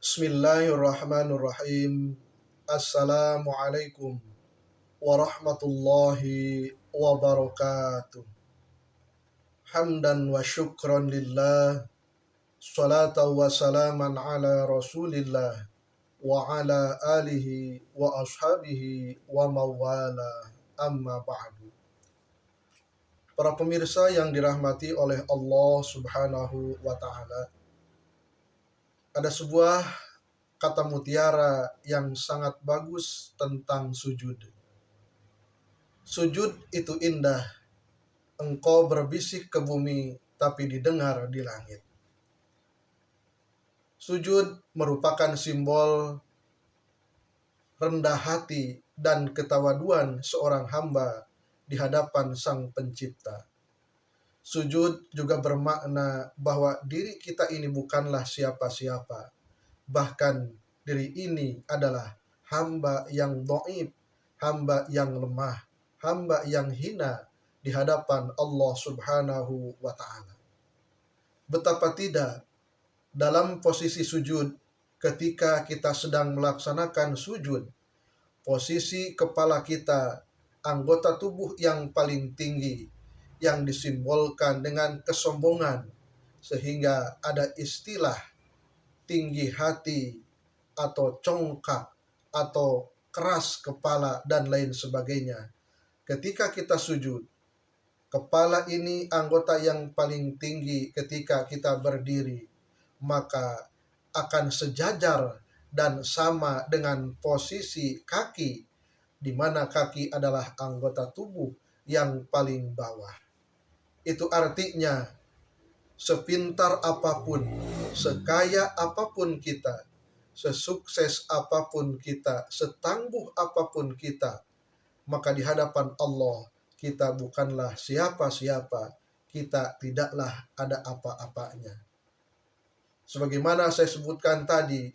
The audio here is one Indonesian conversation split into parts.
Bismillahirrahmanirrahim. Assalamualaikum warahmatullahi wabarakatuh. Hamdan wa syukran lillah. Salatan wa salaman ala rasulillah. Wa ala alihi wa ashabihi wa mawala. Amma ba'du. Para pemirsa yang dirahmati oleh Allah subhanahu wa ta'ala, ada sebuah kata mutiara yang sangat bagus tentang sujud. Sujud itu indah, engkau berbisik ke bumi tapi didengar di langit. Sujud merupakan simbol rendah hati dan ketawaduan seorang hamba di hadapan Sang Pencipta. Sujud juga bermakna bahwa diri kita ini bukanlah siapa-siapa. Bahkan diri ini adalah hamba yang dhaif, hamba yang lemah, hamba yang hina di hadapan Allah Subhanahu wa Ta'ala. Betapa tidak dalam posisi sujud, ketika kita sedang melaksanakan sujud, posisi kepala kita, anggota tubuh yang paling tinggi, yang disimbolkan dengan kesombongan, sehingga ada istilah tinggi hati atau congkak atau keras kepala dan lain sebagainya. Ketika kita sujud, kepala ini anggota yang paling tinggi. Ketika kita berdiri, maka akan sejajar dan sama dengan posisi kaki, di mana kaki adalah anggota tubuh yang paling bawah. Itu artinya sepintar apapun, sekaya apapun kita, sesukses apapun kita, setangguh apapun kita, maka di hadapan Allah kita bukanlah siapa-siapa, kita tidaklah ada apa-apanya. Sebagaimana saya sebutkan tadi,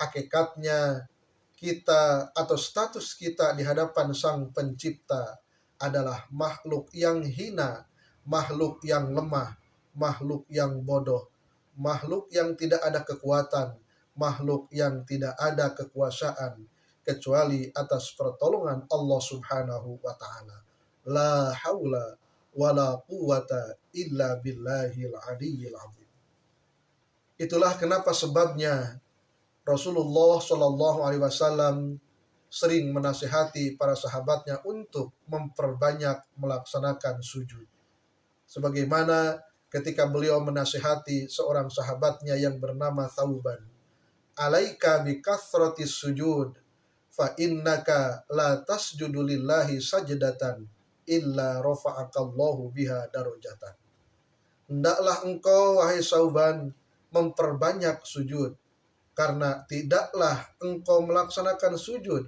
hakikatnya kita atau status kita di hadapan Sang Pencipta adalah makhluk yang hina, makhluk yang lemah, makhluk yang bodoh, makhluk yang tidak ada kekuatan, makhluk yang tidak ada kekuasaan, kecuali atas pertolongan Allah Subhanahu wa Ta'ala. La haula wa la quwata illa billahil aliyyil azim. Itulah kenapa sebabnya Rasulullah Shallallahu Alaihi Wasallam sering menasihati para sahabatnya untuk memperbanyak melaksanakan sujud. Sebagaimana ketika beliau menasihati seorang sahabatnya yang bernama Thauban, alaika bi kathratis sujud fa innaka la tasjudu lillahi sajdatan illa rafa'akallahu biha darajatan. Hendaklah engkau wahai Thauban memperbanyak sujud, karena tidaklah engkau melaksanakan sujud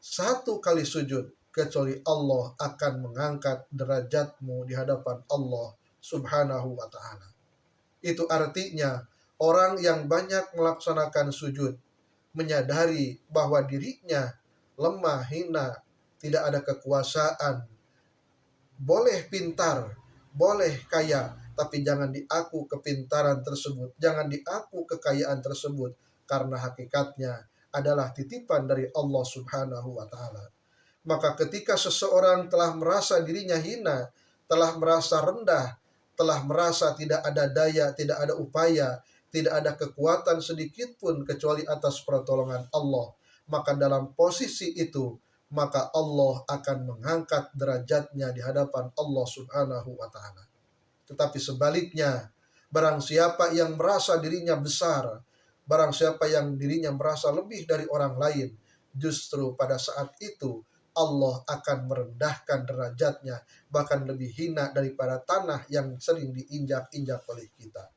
satu kali sujud kecuali Allah akan mengangkat derajatmu di hadapan Allah Subhanahu wa Ta'ala. Itu artinya orang yang banyak melaksanakan sujud menyadari bahwa dirinya lemah, hina, tidak ada kekuasaan. Boleh pintar, boleh kaya, tapi jangan diaku kepintaran tersebut, jangan diaku kekayaan tersebut, karena hakikatnya adalah titipan dari Allah Subhanahu wa Ta'ala. Maka ketika seseorang telah merasa dirinya hina, telah merasa rendah, telah merasa tidak ada daya, tidak ada upaya, tidak ada kekuatan sedikit pun kecuali atas pertolongan Allah, maka dalam posisi itu, maka Allah akan mengangkat derajatnya di hadapan Allah Subhanahu wa Ta'ala. Tetapi sebaliknya, barang siapa yang merasa dirinya besar, barang siapa yang dirinya merasa lebih dari orang lain, justru pada saat itu Allah akan merendahkan derajatnya, bahkan lebih hina daripada tanah yang sering diinjak-injak oleh kita.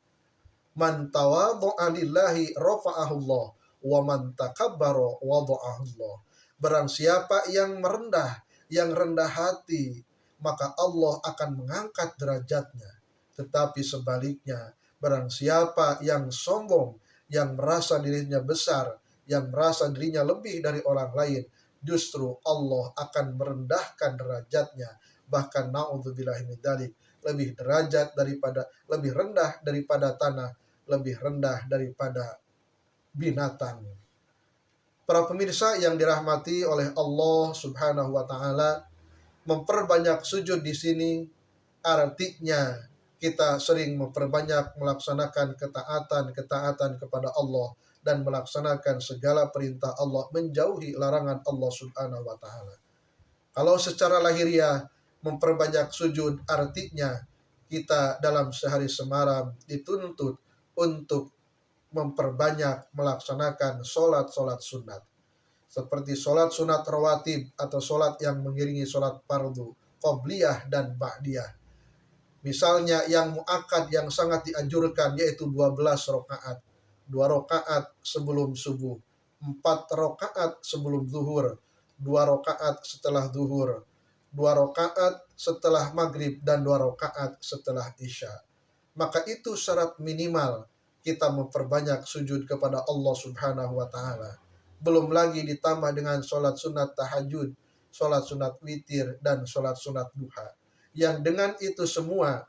Man tawadhu'a lillahi rafa'ahullah wa man takabbara wadha'ahullah. Barang siapa yang merendah, yang rendah hati, maka Allah akan mengangkat derajatnya. Tetapi sebaliknya, barang siapa yang sombong, yang merasa dirinya besar, yang merasa dirinya lebih dari orang lain, justru Allah akan merendahkan derajatnya. Bahkan na'udzubillahi min dzalik, lebih rendah daripada tanah, lebih rendah daripada binatang. Para pemirsa yang dirahmati oleh Allah Subhanahu wa taala, memperbanyak sujud di sini artinya kita sering memperbanyak melaksanakan ketaatan kepada Allah dan melaksanakan segala perintah Allah, menjauhi larangan Allah Subhanahu wa taala. Kalau secara lahiriah memperbanyak sujud artinya kita dalam sehari semalam dituntut untuk memperbanyak melaksanakan sholat sunat. Seperti sholat sunat rawatib atau sholat yang mengiringi sholat fardu, qobliyah dan ba'diyah. Misalnya yang muakkad yang sangat dianjurkan yaitu 12 rakaat. 2 rakaat sebelum subuh, 4 rakaat sebelum zuhur, 2 rakaat setelah zuhur, 2 rakaat setelah maghrib, dan 2 rakaat setelah isya. Maka itu syarat minimal kita memperbanyak sujud kepada Allah Subhanahu wa taala. Belum lagi ditambah dengan sholat sunat tahajud, sholat sunat witir, dan sholat sunat duha. Yang dengan itu semua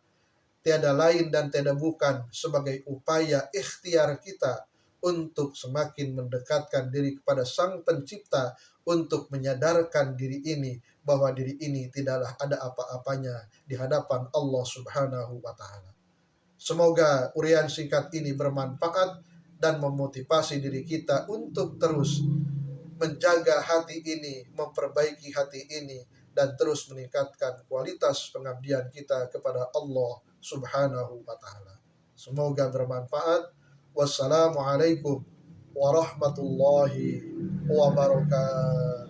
tiada lain dan tiada bukan sebagai upaya ikhtiar kita untuk semakin mendekatkan diri kepada Sang Pencipta, untuk menyadarkan diri ini bahwa diri ini tidaklah ada apa-apanya di hadapan Allah Subhanahu wa taala. Semoga urian singkat ini bermanfaat dan memotivasi diri kita untuk terus menjaga hati ini, memperbaiki hati ini, dan terus meningkatkan kualitas pengabdian kita kepada Allah Subhanahu wa taala. Semoga bermanfaat. Wassalamualaikum warahmatullahi wabarakatuh.